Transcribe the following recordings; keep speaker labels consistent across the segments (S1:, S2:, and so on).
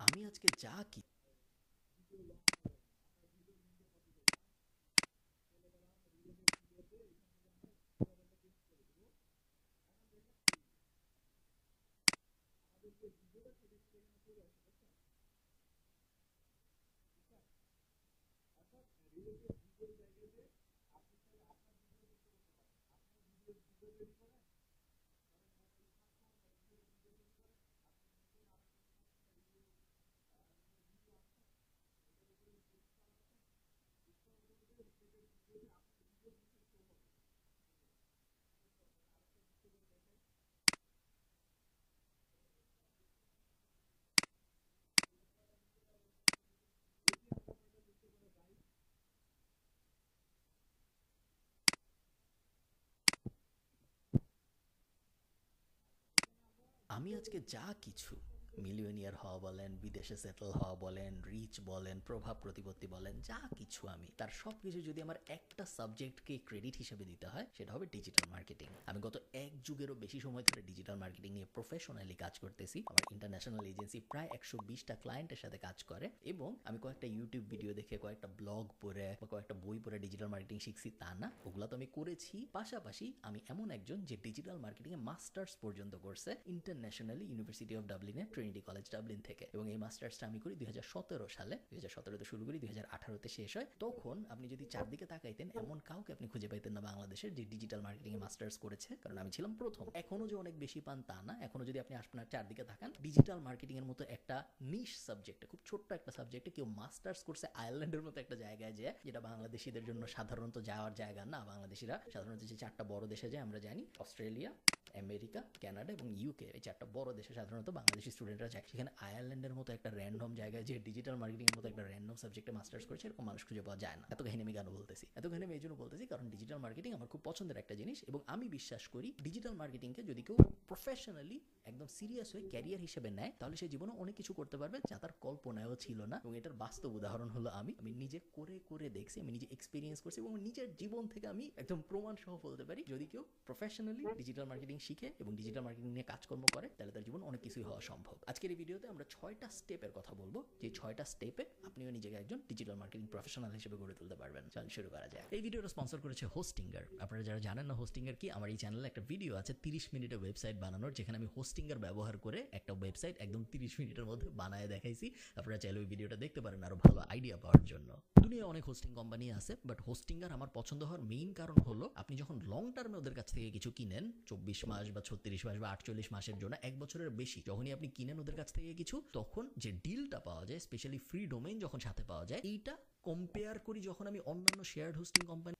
S1: আমি আজকে যা কি আমি আজকে যা কিছু মিলিয়নিয়ার হওয়া বলেন, বিদেশে সেটেল হওয়া বলেন, রিচ বলেন, প্রভাব প্রতিপত্তি বলেন, যা কিছু আমি তার সব কিছু যদি আমার একটা সাবজেক্টকে ক্রেডিট হিসেবে দিতে হয় সেটা হবে ডিজিটাল মার্কেটিং। আমি গত এক যুগেরও বেশি সময় ধরে ডিজিটাল মার্কেটিং নিয়ে প্রফেশনালি কাজ করতেছি। আমার ইন্টারন্যাশনাল এজেন্সি প্রায় 120টা ক্লায়েন্টের সাথে কাজ করে এবং আমি কয়েকটা ইউটিউব ভিডিও দেখে, কয়েকটা ব্লগ পড়ে বা কয়েকটা বই পড়ে ডিজিটাল মার্কেটিং শিখছি তা না, ওগুলো তো আমি করেছি। পাশাপাশি আমি এমন একজন যে ডিজিটাল মার্কেটিং এ মাস্টার্স পর্যন্ত করছে ইন্টারন্যাশনালি ইউনিভার্সিটি অফ ডাবলিনে, ট্রিনিটি কলেজ ডাবলিন থেকে। এবং এই মাস্টার্সটা আমি করি 2017 সালে। 2017তে শুরু করি, 2018তে শেষ হয়। তখন আপনি যদি চারদিকে তাকাইতেন এমন কাউকে আপনি খুঁজে পাইতেন না বাংলাদেশের যে ডিজিটাল মার্কেটিং এ মাস্টার্স করেছে, কারণ আমি ছিলাম প্রথম। এখনো যে অনেক বেশি পান তা না, এখনো যদি আপনি আপনার চারদিকে তাকান ডিজিটাল মার্কেটিং এর মতো একটা নিশ সাবজেক্টে, খুব ছোট্ট একটা সাবজেক্টে কেউ মাস্টার্স করছে আয়ারল্যান্ডের মতো একটা জায়গায়, যে যেটা বাংলাদেশিদের জন্য সাধারণত যাওয়ার জায়গা না। বাংলাদেশিরা সাধারণত যে চারটা বড় দেশে যায় আমরা জানি, অস্ট্রেলিয়া, আমেরিকা, কানাডা এবং ইউকে, এই চারটা বড় দেশে সাধারণত বাংলাদেশি স্টুডেন্টরা যায়। সেখানে আয়ারল্যান্ডের মতো একটা র্যান্ডম জায়গায় যে ডিজিটাল মার্কেটিং এর মতো একটা র্যান্ডম সাবজেক্টে মাস্টার্স করেছে এরকম মানুষ খুঁজে পাওয়া যায় না। এত কাহিনী আমি কেন বলতেছি? এত কাহিনী আমি এই জন্য বলতেছি কারণ ডিজিটাল মার্কেটিং আমার খুব পছন্দের একটা জিনিস এবং আমি বিশ্বাস করি ডিজিটাল মার্কেটিংকে যদি কেউ প্রফেশনালি একদম সিরিয়াস হয়ে ক্যারিয়ার হিসেবে নেয় তাহলে সে জীবনে অনেক কিছু করতে পারবে যা তার কল্পনায়ও ছিল না। এবং এটার বাস্তব উদাহরণ হলো আমি নিজে করে করে দেখছি, আমি নিজে এক্সপিরিয়েন্স করছি এবং নিজের জীবন থেকে আমি একদম প্রমাণ সহ বলতে পারি যদি কেউ প্রফেশনালি ডিজিটাল মার্কেটিং শিখে এবং ডিজিটাল মার্কেটিং নিয়ে কাজকর্ম করে তাহলে তার জীবন অনেক কিছুই হওয়া সম্ভব। আজকের এই ভিডিওতে আমরা 6টা স্টেপের কথা বলবো, যে 6টা স্টেপে আপনিও নিজেকে একজন ডিজিটাল মার্কেটিং প্রফেশনাল হিসেবে গড়ে তুলতে পারবেন। চল শুরু করা যায়। এই ভিডিওটা স্পন্সর করেছে হোস্টিঙ্গার। আপনারা যারা জানেন না হোস্টিঙ্গার কি, আমার এই চ্যানেলে একটা ভিডিও আছে 30 মিনিটের ওয়েবসাইট বানানোর, যেখানে আমি হোস্টিঙ্গার ব্যবহার করে একটা ওয়েবসাইট একদম 30 মিনিটের মধ্যে বানায় দেখাইছি। আপনারা চাইলে ওই ভিডিওটা দেখতে পারেন আরো ভালো আইডিয়া পাওয়ার জন্য। দুনিয়ায় অনেক হোস্টিং কোম্পানি আছে, বাট হোস্টিঙ্গার আমার পছন্দ হওয়ার মেইন কারণ হলো আপনি যখন লং টার্মে ওদের কাছ থেকে কিছু কিনেন, 24 মাস বা 36 মাস বা 48 মাসের জন্য, এক বছরের বেশি যখনই আপনি কিনেন ওদের কাছ থেকে কিছু, তখন যে ডিলটা পাওয়া যায়, স্পেশালি ফ্রি ডোমেইন যখন সাথে পাওয়া যায়, এইটা কম্পেয়ার করি যখন আমি অন্যান্য শেয়ার্ড হোস্টিং কোম্পানি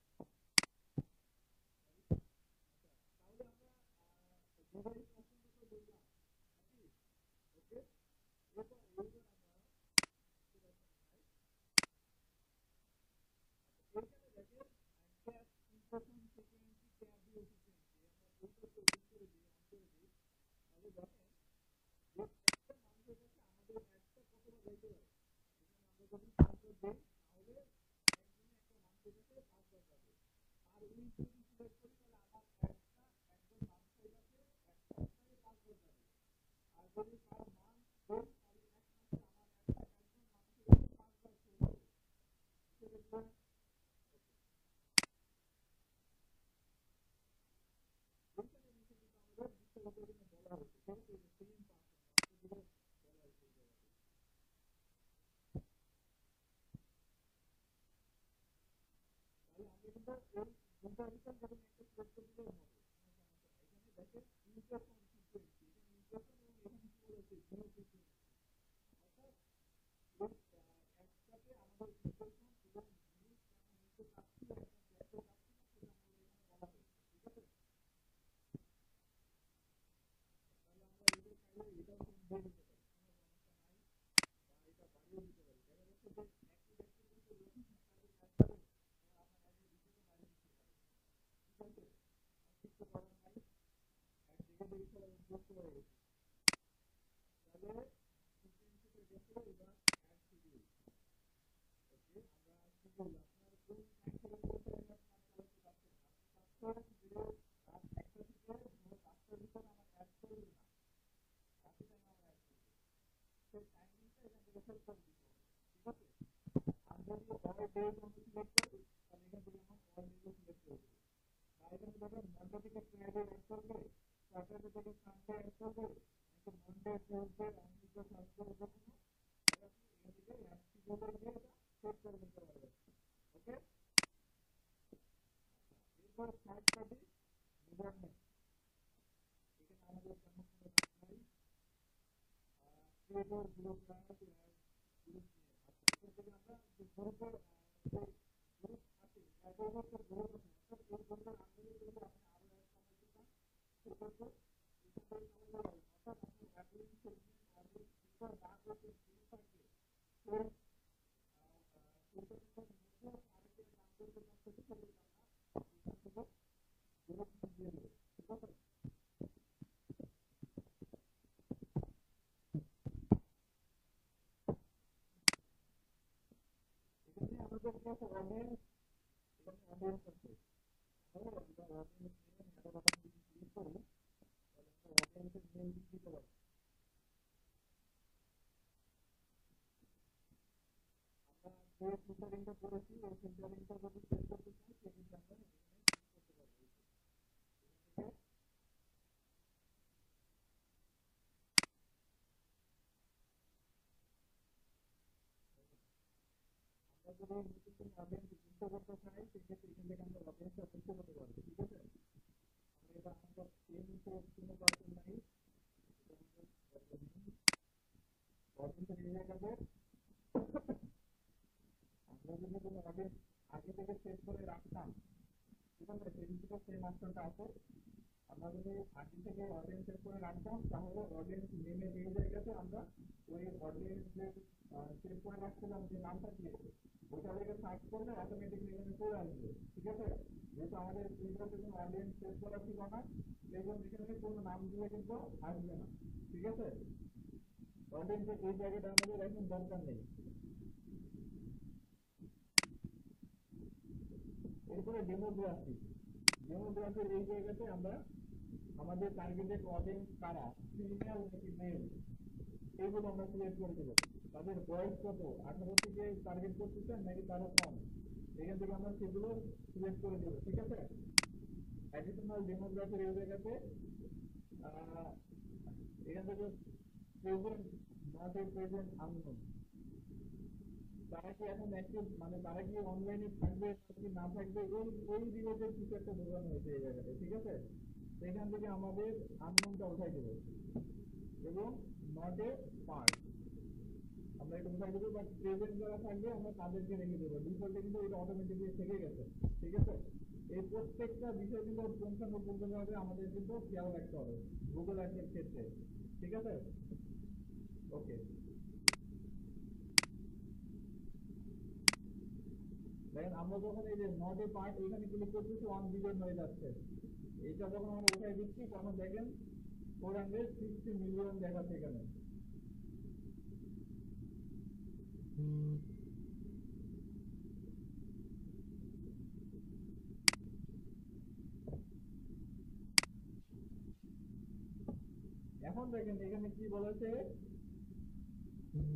S2: দেখেন এখানে কি বলেছে,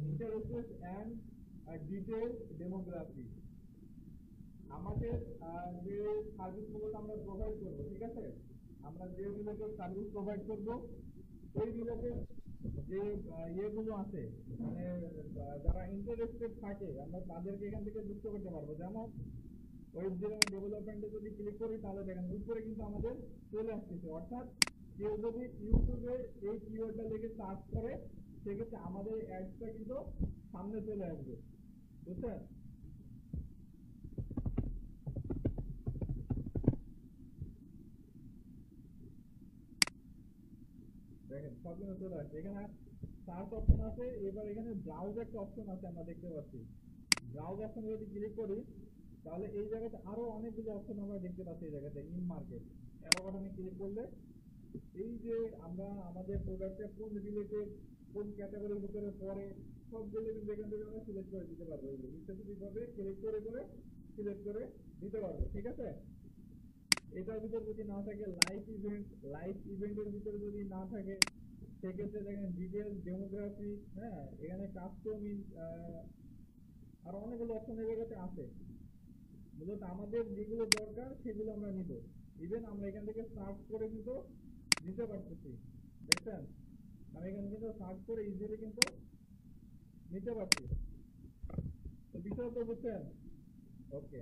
S2: ইন্টারেস্টেড অ্যান্ড ডিটেল ডেমোগ্রাফি। আমাদের যে সার্ভিসগুলো আমরা প্রোভাইড করব, ঠিক আছে, আমরা যে রিলেটেড সার্ভিস প্রোভাইড করব ওই রিলেটেড যে ইয়েগুলো আছে, মানে যারা ইন্টারেস্টেড থাকে আমরা তাদেরকে এখান থেকে যুক্ত করতে পারবো। যেমন ওয়েব ডেভেলপমেন্টে যদি ক্লিক করি তাহলে দেখেন উপরে কিন্তু আমাদের চলে আসতেছে, অর্থাৎ কেউ যদি ইউটিউবে এই কিওয়ার্ডটা লিখে সার্চ করে সেক্ষেত্রে আমাদের অ্যাডসটা কিন্তু সামনে চলে আসবে, বুঝছেন? দেখেন সব কিন্তু চলে আসছে। এখানে সার্চ অপশন আছে, এবার এখানে ব্রাউজ একটা অপশন আছে আমরা দেখতে পাচ্ছি। ব্রাউজ অপশন যদি ক্লিক করি তাহলে এই জায়গাতে আরো অনেকগুলো অপশন আমরা দেখতে পাচ্ছি। এই জায়গাতে ইন মার্কেট অ্যারো বাটনে ক্লিক করলে এই যে আমরা আমাদের প্রোডাক্টে কোন রিলেটেড কোন ক্যাটাগরির ভিতরে পড়ে সবগুলো কিন্তু এখান থেকে আমরা সিলেক্ট করে দিতে পারবো। এই স্পেসিফিক ভাবে ক্লিক করে সিলেক্ট করে দিতে পারবো, ঠিক আছে। এটার ভিতরে যদি না থাকে লাইভ ইভেন্টের ভিতরে যদি না থাকে সেক্ষেত্রে দেখেন ডিটেলস ডেমোগ্রাফি, হ্যাঁ এখানে কাস্টম আর অনেকগুলো অপশন এর জায়গাতে আছে। মূলত আমাদের যেগুলো দরকার সেগুলো আমরা নিব। ইভেন আমরা এখান থেকে সার্চ করে কিন্তু নিতে পারতেছি, দেখছেন আমি এখানে কিন্তু সার্চ করে ইজিলি কিন্তু নিতে পারছি। তো বিষয় তো বুঝছেন? ওকে,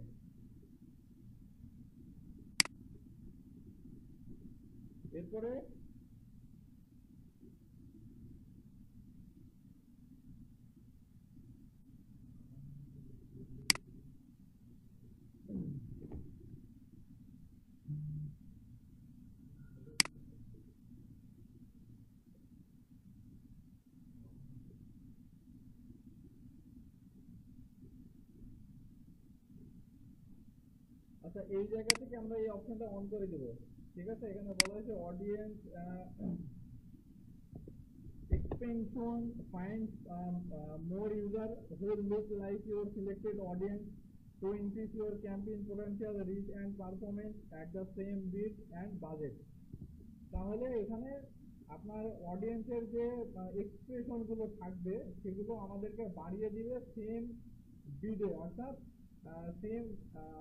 S2: এরপরে আচ্ছা এই জায়গা থেকে আমরা এই অপশনটা অন করে দেব, ঠিক আছে। এখানে বলা হয়েছে audience expansion finds more user who look like your selected audience to increase your campaign potential reach and performance at the same bid and budget। তাহলে এখানে আপনার অডিয়েন্সের যে এক্সপ্রেশন গুলো থাকবে সেগুলো আমাদেরকে বাড়িয়ে দিবে সেম বিডে, অর্থাৎ সেম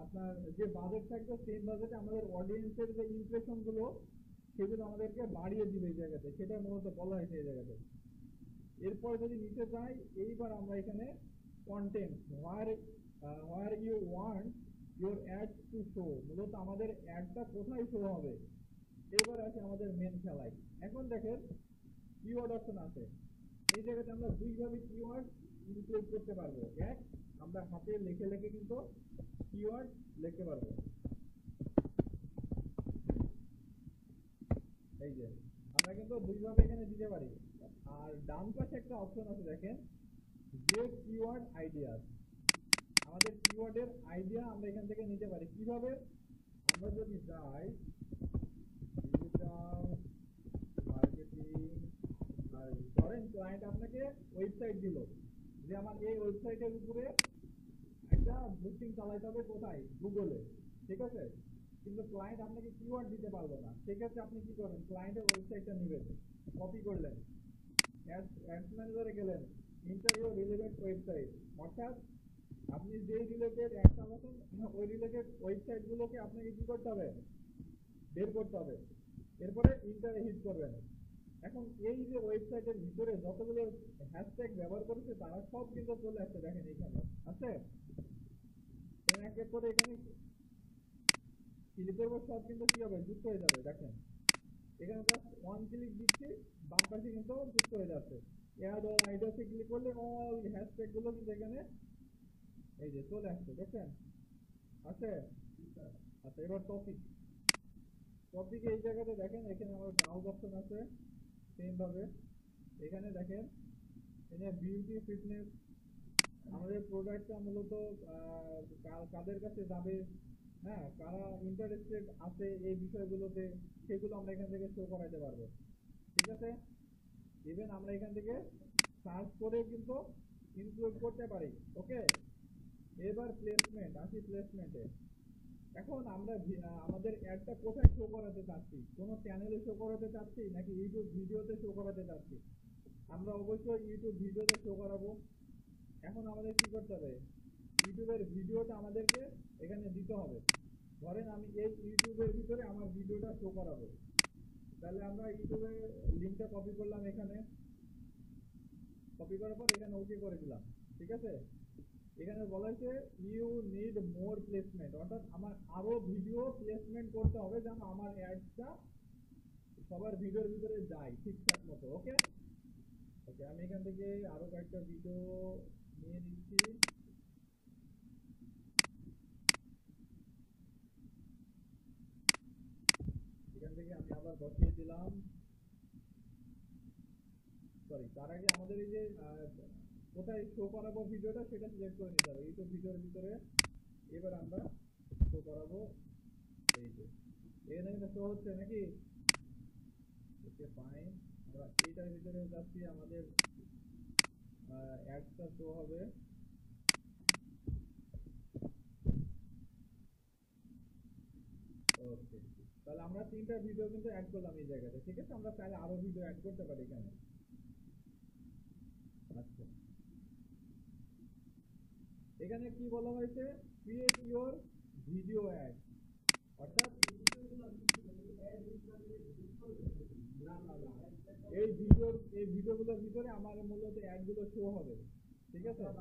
S2: আপনার যে বাজেট থাকবে সেম বাজেটে আমাদের অডিয়েন্সের যে ইমপ্রেশন গুলো সেগুলো আমাদেরকে বাড়িয়ে দিবে এই জায়গাতে, সেটা মূলত বলা হয়েছে এই জায়গাতে। এরপর যদি নিচে যাই, এইবার আমরা এখানে content where you want your ad to show, মূলত আমাদের অ্যাডটা কোথায় শো হবে। এবার আছে আমাদের মেন খেলায়। এখন দেখেন কিওয়ার্ড অপশন আছে, এই জায়গাতে আমরা দুইভাবে কিওয়ার্ড ইনক্লুড করতে পারবো। এক, আমরা হাতে লিখে কিন্তু কিওয়ার্ড লিখতে পারবো, এই যে আমরা কিন্তু দুইভাবে এখানে দিতে পারি। আর ডান পাশে একটা অপশন আছে দেখেন, যে কিওয়ার্ড আইডিয়া, আমাদের কিওয়ার্ডের আইডিয়া আমরা এখান থেকে নিতে পারি। কিভাবে? আমরা যদি যাই ডিজিটাল মার্কেটিং, আর ধরেন ক্লায়েন্ট আপনাকে ওয়েবসাইট দিল যে আমার এই ওয়েবসাইটের উপরে একটা বুকিং চালাইতে হবে, কোথায়? গুগলে, ঠিক আছে। কিন্তু ক্লায়েন্ট আপনাকে কিওয়ার্ড দিতে পারবে না, সেক্ষেত্রে আপনি কি করবেন? ক্লায়েন্টের ওয়েবসাইটটা নেবেন, কপি করলেন, অ্যাডস ম্যানেজারে গেলেন, ইন্টার ইউর রিলেভেন্ট ওয়েবসাইট, অর্থাৎ আপনি যেই রিলেটেড অ্যাড চালাচ্ছেন ওই রিলেটেড ওয়েবসাইট গুলোকে আপনাকে কি করতে হবে? বের করতে হবে। এরপরে ইন্টারে হিট করবেন। এখন এই যে ওয়েবসাইটের ভিতরে যতগুলো হ্যাশট্যাগ ব্যবহার করেছে তারা সব কিন্তু চলে আসছে, দেখেন এখানে আছে। এক এক করে এখানে ক্লিকের উপর সব কিন্তু কি হবে? যুক্ত হয়ে যাবে। দেখেন এখানে জাস্ট ওয়ান ক্লিক দিচ্ছি, বাম পাশে কিন্তু যুক্ত হয়ে যাচ্ছে। অ্যাড অল আইডিয়াসে ক্লিক করলে অল হ্যাশট্যাগ গুলো কিন্তু এখানে এই যে চলে আসছে, দেখেন আছে। আচ্ছা এবার টপিকে এই জায়গাতে দেখেন এখানে আমার ব্রাউজ অপশন আছে, সেম ভাবে এখানে দেখেন এখানে বিউটি ফিটনেস, আমাদের প্রোডাক্টটা মূলত কাদের কাছে যাবে, হ্যাঁ কারা ইন্টারেস্টেড আছে এই বিষয়গুলোতে, সেগুলো আমরা এখান থেকে শো করাতে পারবো, ঠিক আছে। ইভেন আমরা এখান থেকে সার্চ করে কিন্তু ইনক্লুড করতে পারি। ওকে, এবার প্লেসমেন্ট, আসি প্লেসমেন্টে। এখন আমরা আমাদের অ্যাডটা কোথায় শো করাতে চাচ্ছি, কোনো চ্যানেলে শো করাতে চাচ্ছি নাকি ইউটিউব ভিডিওতে শো করাতে চাচ্ছি? আমরা অবশ্যই ইউটিউব ভিডিওতে শো করাবো। এখন আমাদের কি করতে হবে, ইউটিউবের ভিডিওটা আমাদেরকে এখানে দিতে হবে। ধরেন আমি এই ইউটিউবের ভিতরে আমার ভিডিওটা শো করাবো, তাহলে আমরা ইউটিউবের লিঙ্কটা কপি করলাম, এখানে কপি করার পর এখানে ওকে করে দিলাম, ঠিক আছে। এখানে বলা হয়েছে ইউ নিড মোর প্লেসমেন্ট, অর্থাৎ আমার আরো ভিডিও প্লেসমেন্ট করতে হবে যেন আমার অ্যাডসটা সবার ভিডিওর ভিতরে যায় ঠিকঠাক মতো। ওকে ওকে, আমি এখান থেকে আরো কয়েকটা ভিডিও নিয়ে নিচ্ছি। এখান থেকে আমি আবার বসিয়ে দিলাম। সরি, তার আগে আমাদের এই যে কোথায় শো করাবো ভিডিওটা সেটা সিলেক্ট করে নিতে হবে। ইউটিউব ভিডিওর ভিতরে এবার আমরা শো করাবো, এই যে এখানে কিন্তু শো হচ্ছে নাকি? ওকে ফাইন, আমরা এইটার ভিতরে যাচ্ছি, আমাদের অ্যাডসটা শো হবে। ওকে, তাহলে আমরা 3টা ভিডিও কিন্তু অ্যাড করলাম এই জায়গাতে, ঠিক আছে। আমরা চাইলে আরো ভিডিও অ্যাড করতে পারি এখানে। আচ্ছা, এখানে কি বলা হয়েছে, ক্রিয়েট ইওর ভিডিও অ্যাড, অর্থাৎ না না না, এই ভিডিওগুলোর ভিতরে আমার মূলত অ্যাড গুলো শো হবে, ঠিক আছে। হ্যাঁ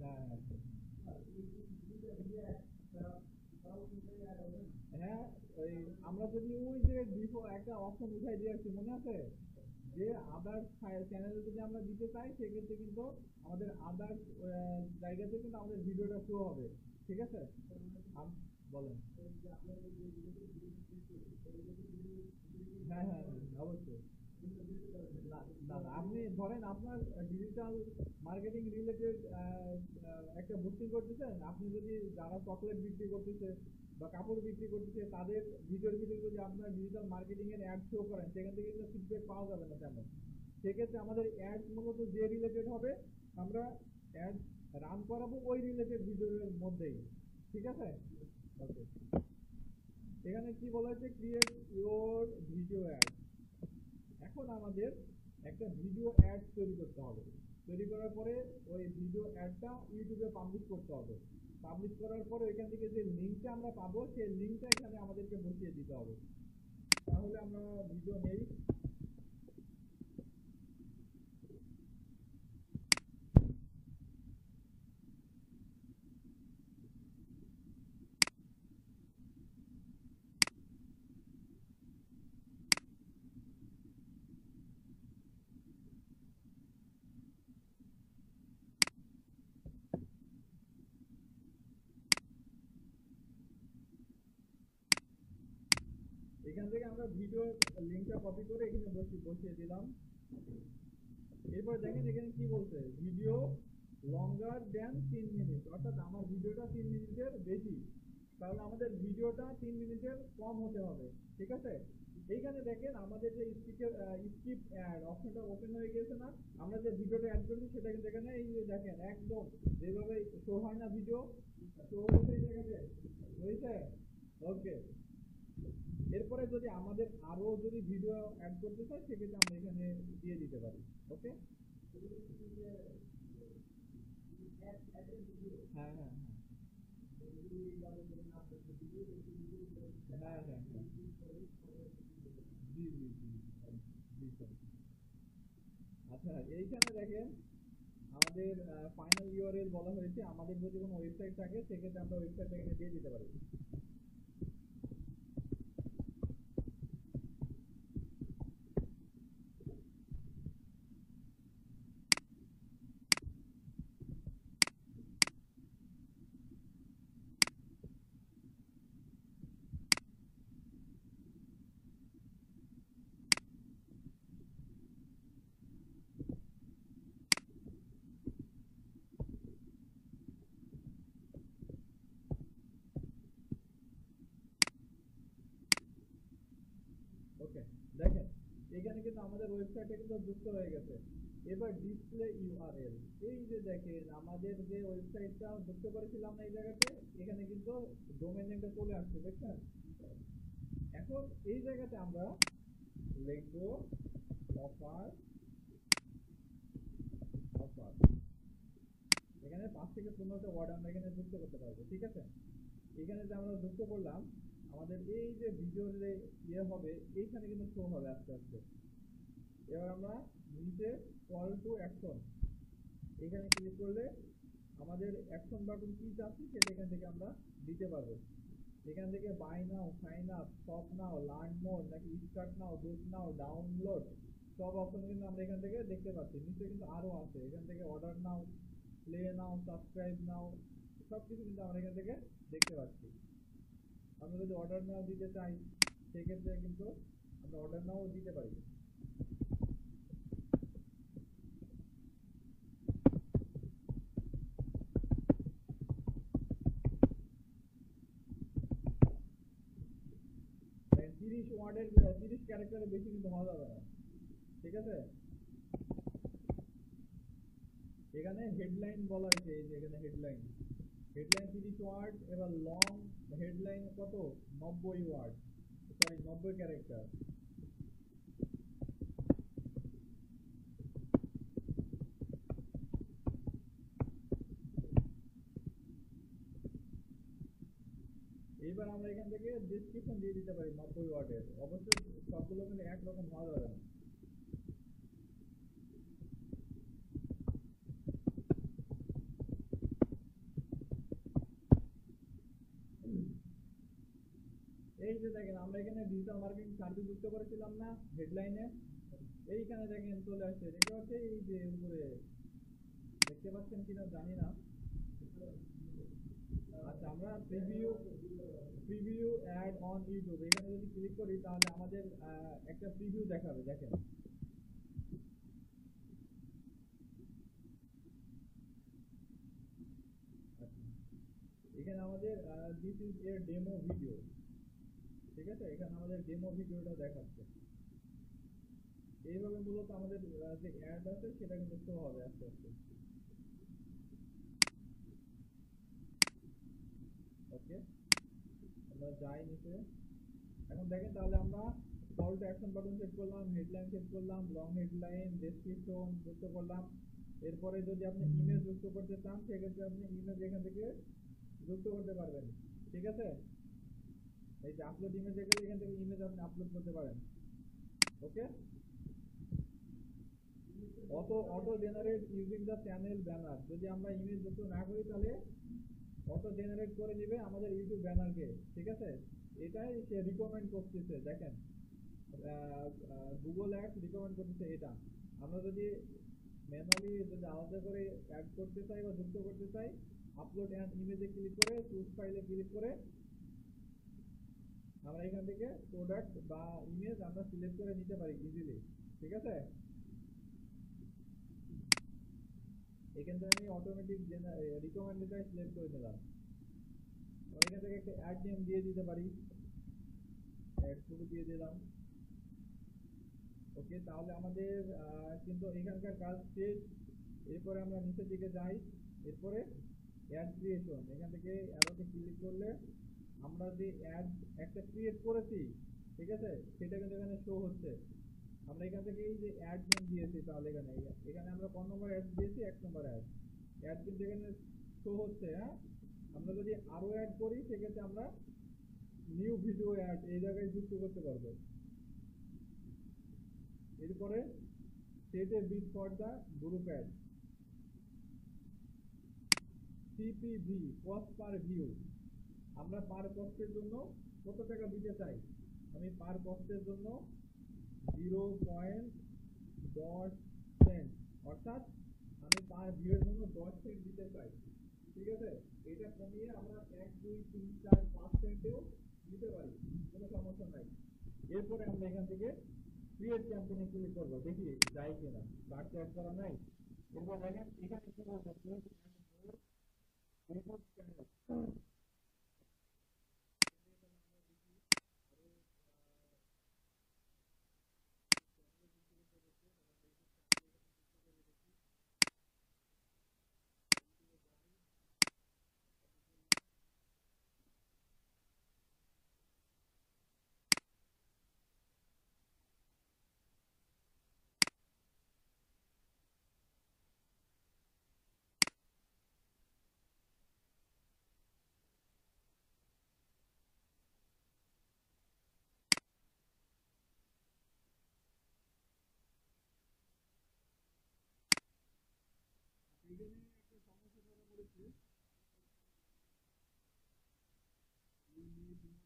S2: হ্যাঁ হ্যাঁ, ওই আমরা যদি ওই যে একটা অপশন উঠাই দিয়ে আসছি, মনে আছে, যে আদার্স চ্যানেলে যদি আমরা দিতে চাই সেক্ষেত্রে কিন্তু আমাদের আদার্স জায়গাতে কিন্তু আমাদের ভিডিওটা শো হবে, ঠিক আছে। বলেন। হ্যাঁ হ্যাঁ হ্যাঁ, অবশ্যই। না না না, আপনি ধরেন আপনার ডিজিটাল মার্কেটিং রিলেটেড একটা বুকিং করতেছেন, আপনি যদি যারা চকলেট বিক্রি করতেছে বা কাপড় বিক্রি করতেছে তাদের ভিডিওর ভিতরে যদি আপনার ডিজিটাল মার্কেটিং এর অ্যাড শো করেন, সেখান থেকে কিন্তু ফিডব্যাক পাওয়া যাবে না তেমন। সেক্ষেত্রে আমাদের অ্যাড মূলত যে রিলেটেড হবে আমরা অ্যাড রান করাবো ওই রিলেটেড ভিডিওর মধ্যেই, ঠিক আছে। ওকে, এখানে কি বলা হয়েছে, ক্রিয়েট ইওর ভিডিও অ্যাড। এখন আমাদের একটা ভিডিও অ্যাড তৈরি করতে হবে। তৈরি করার পরে ওই ভিডিও অ্যাডটা ইউটিউবে পাবলিশ করতে হবে। পাবলিশ করার পরে এখান থেকে যে লিঙ্কটা আমরা পাবো সেই লিঙ্কটা এখানে আমাদেরকে বসিয়ে দিতে হবে। তাহলে আমরা ভিডিও নেই। এখান থেকে আমরা ভিডিও লিঙ্কটা কপি করে এখানে বসিয়ে দিলাম। এরপর দেখেন এখানে কি বলছে, ভিডিও লঙ্গার দেন 3 মিনিট, অর্থাৎ আমার ভিডিওটা 3 মিনিটের বেশি, তাহলে আমাদের ভিডিওটা 3 মিনিটের কম হতে হবে, ঠিক আছে। এইখানে দেখেন আমাদের যে স্কিপ অ্যাড অপশনটা ওপেন হয়ে গেছে না, আমরা যে ভিডিওটা অ্যাড করছি সেটা কিন্তু এখানে এই যে দেখেন একদম যেভাবে শো হয় না ভিডিও, শো হয়েছে এই জায়গাতে, হয়েছে। ওকে, এরপরে যদি আমাদের আরো যদি ভিডিও অ্যাড করতে চাই সেক্ষেত্রে আমরা এখানে দিয়ে দিতে পারি। ওকে, হ্যাঁ হ্যাঁ হ্যাঁ হ্যাঁ হ্যাঁ হ্যাঁ, জি জি জি জি স্যার। আচ্ছা, এইখানে দেখেন আমাদের ফাইনাল ইউআরএল বলা হয়েছে, আমাদের যদি কোনো ওয়েবসাইট থাকে সেক্ষেত্রে আমরা ওয়েবসাইটটা এখানে দিয়ে দিতে পারি। ওকে, দেখেন এখানে কিন্তু আমাদের ওয়েবসাইটে কিন্তু যুক্ত হয়ে গেছে। এবার ডিসপ্লে ইউআরএল, এই যে দেখেন আমাদের যে ওয়েবসাইটটা যুক্ত করেছিলাম না এই জায়গাতে, এখানে কিন্তু ডোমেন নেমটা চলে আসছে, দেখছেন? এখন এই জায়গাতে আমরা লিখবো অফার, অফার, এখানে 5 থেকে 15টা ওয়ার্ড আমরা এখানে যুক্ত করতে পারবো, ঠিক আছে? এখানে যে আমরা যুক্ত করলাম, আমাদের এই যে ভিডিওর যে ইয়ে হবে, এইখানে কিন্তু শো হবে আস্তে আস্তে। এবার আমরা নিচে কল টু অ্যাকশন, এখানে ক্লিক করলে আমাদের অ্যাকশন বাটন কি চাচ্ছি সেটা এখান থেকে আমরা দিতে পারবো। এখান থেকে buy now, sign up, shop now, learn more, নাকি start now, book now, download, সব অপশন কিন্তু আমরা এখান থেকে দেখতে পাচ্ছি। নিচে কিন্তু আরো আছে, এখান থেকে order now, play now, subscribe now, সব কিছু কিন্তু আমরা এখান থেকে দেখতে পাচ্ছি। আমরা যদি অর্ডার নাও দিতে চাই সেক্ষেত্রে কিন্তু আমরা অর্ডার নাও দিতে পারি। দেখেন 30 ওয়ার্ডের 30 ক্যারেক্টারের বেশি কিন্তু হওয়া যাবে না, ঠিক আছে? এখানে হেডলাইন বলা হয়েছে, এই যে এখানে হেডলাইন, হেডলাইন 30 ওয়ার্ড। এবার লং হেডলাইন কত, 90 ওয়ার্ড, সরি 90 ক্যারেক্টার। এইবার আমরা এখান থেকে ডেসক্রিপশন দিয়ে দিতে পারি 90 ওয়ার্ডের। অবশ্যই সবগুলো কিন্তু একরকম হওয়া যাবে না। এই যে দেখেন আমরা এখানে ডিজিটাল মার্কেটিং সার্ভিস যুক্ত করেছিলাম না হেডলাইনে, এইখানে দেখেন চলে আসছে, দেখতে পাচ্ছেন? এই যে উপরে দেখতে পাচ্ছেন কিনা জানি না। আচ্ছা, আমরা প্রিভিউ অ্যাড অন ইউটিউব, এখানে যদি ক্লিক করি তাহলে আমাদের একটা প্রিভিউ দেখাবে, দেখেন। আচ্ছা, এখানে আমাদের this is a demo video, ঠিক আছে? এখানে আমাদের ডেমো ভিডিওটা দেখাচ্ছে। এইভাবে মূলত আমাদের যে অ্যাড আছে সেটা কিন্তু শো হবে আস্তে আস্তে। ওকে, আমরা যাই নিচে। এখন দেখেন তাহলে আমরা call to action button set করলাম, হেডলাইন সেট করলাম, লং হেডলাইন, ডেসক্রিপশন যুক্ত করলাম। এরপরে যদি আপনি ইমেজ যুক্ত করতে চান সেক্ষেত্রে আপনি ইমেজ এখান থেকে যুক্ত করতে পারবেন, ঠিক আছে? এই যে আপলোড ইমেজে গেলে এখান থেকে ইমেজ আপনি আপলোড করতে পারেন। Okay, auto generate using the channel banner, যদি আমরা ইমেজ যুক্ত না করি তাহলে অটো জেনারেট করে নিবে আমাদের ইউটিউব ব্যানারকে, ঠিক আছে? এটাই সে রিকমেন্ড করতেছে, দেখেন গুগল অ্যাডস রিকমেন্ড করতেছে এটা। আমরা যদি ম্যানুয়ালি যদি আলাদা করে অ্যাড করতে চাই বা যুক্ত করতে চাই, আপলোড অ্যান্ড ইমেজে ক্লিক করে চুজ ফাইলে ক্লিক করে আমরা এখান থেকে প্রোডাক্ট বা ইমেজ আমরা সিলেক্ট করে নিতে পারি ইজিলি, ঠিক আছে? এখান থেকে আমি অটোমেটিক রিকমেন্ডেডটা সিলেক্ট করে নিলাম। এখান থেকে একটা অ্যাড নেম দিয়ে দিতে পারি, অ্যাড শুরু দিয়ে দিলাম। ওকে, তাহলে আমাদের কিন্তু এখানকার কাজ শেষ। এরপরে আমরা নিচের দিকে যাই, এরপরে অ্যাড ক্রিয়েশন, এখান থেকে অ্যারোতে ক্লিক করলে আমরা যে অ্যাড একটা ক্রিয়েট করেছি, ঠিক আছে, সেটা কিন্তু এখানে শো হচ্ছে। আমরা এখান থেকে এই যে অ্যাড নেম দিয়েছি, তাহলে এখানে আমরা কোন নম্বর অ্যাড দিয়েছি, 1 নম্বর অ্যাড কিন্তু এখানে শো হচ্ছে। হ্যাঁ, আমরা যদি আরো অ্যাড করি সেক্ষেত্রে আমরা নিউ ভিডিও অ্যাড এই জায়গায় যুক্ত করতে পারবো। এরপরে set a bid for the group ad, CPV cost per view, আমরা পার পোস্টের জন্য কত টাকা দিতে চাই। আমি পার পোস্টের জন্য 0.10 সেন্ট, অর্থাৎ আমি পার ভিউয়ের জন্য 10 সেন্ট দিতে চাই, ঠিক আছে? এটা কমিয়ে আমরা 1, 2, 3, 4, 5 সেন্টেও দিতে পারি, কোনো সমস্যা নাই। এরপরে আমরা এখান থেকে ক্রিয়েট ক্যাম্পেইনে ক্লিক করবো, দেখি যাই কিনা। কার্ড অ্যাড করা নাই। এরপর দেখেন এখানে কি বলবো, এখানে একটা সমস্যা ধরা পড়েছে। এই নিয়ে তোমার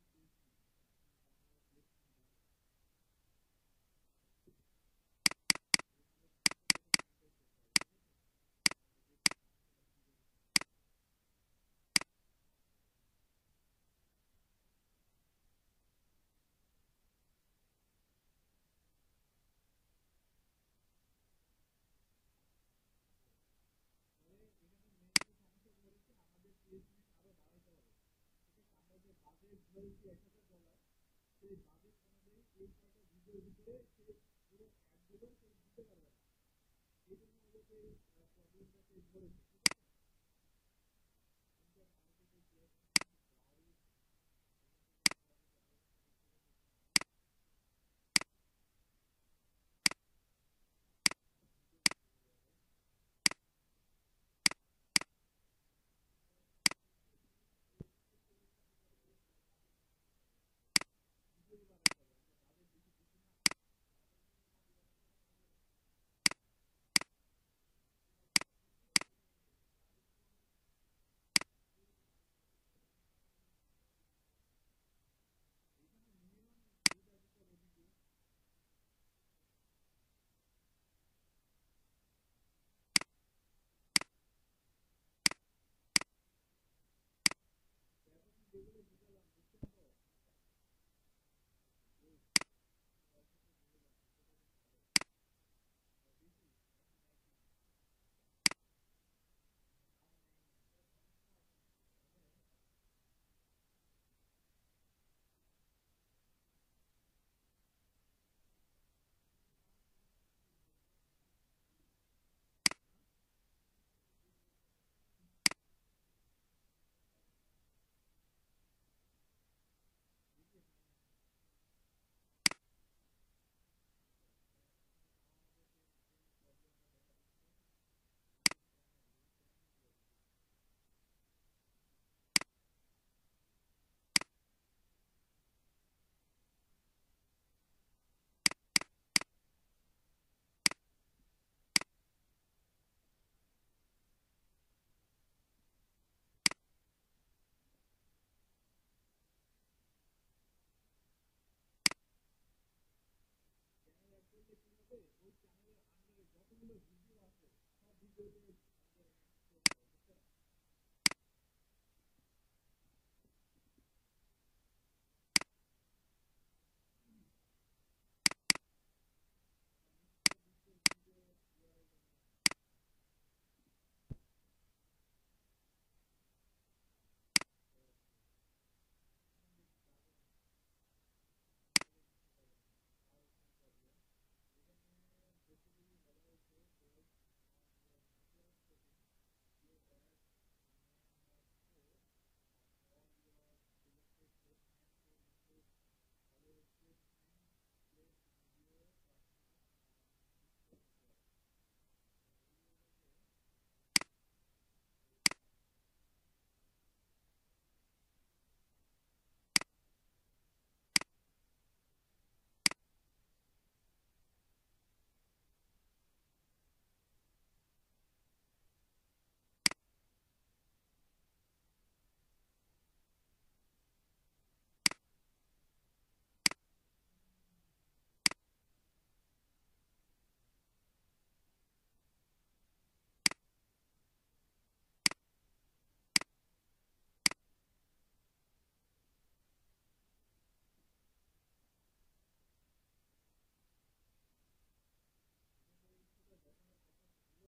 S2: আমাদের প্লেসমেন্ট আরো বাড়াইতে হবে। ঠিক আছে, আমরা যে বাজেট ধরেছি 1,000 ডলার, সেই বাজেট অনুযায়ী এই কয়টা ভিডিওর ভিতরে সে পুরো অ্যাডগুলো সে দিতে পারবে না। এই জন্য মূলত এই প্রবলেমটা সে ধরেছে। ঠিক আছে, কিন্তু ভারতে যে ব্রাউজ চ্যানেল অ্যাড করলে কি হবে, ওই চ্যানেলের আন্ডারে যতগুলো ভিডিও আছে সব ভিডিওতে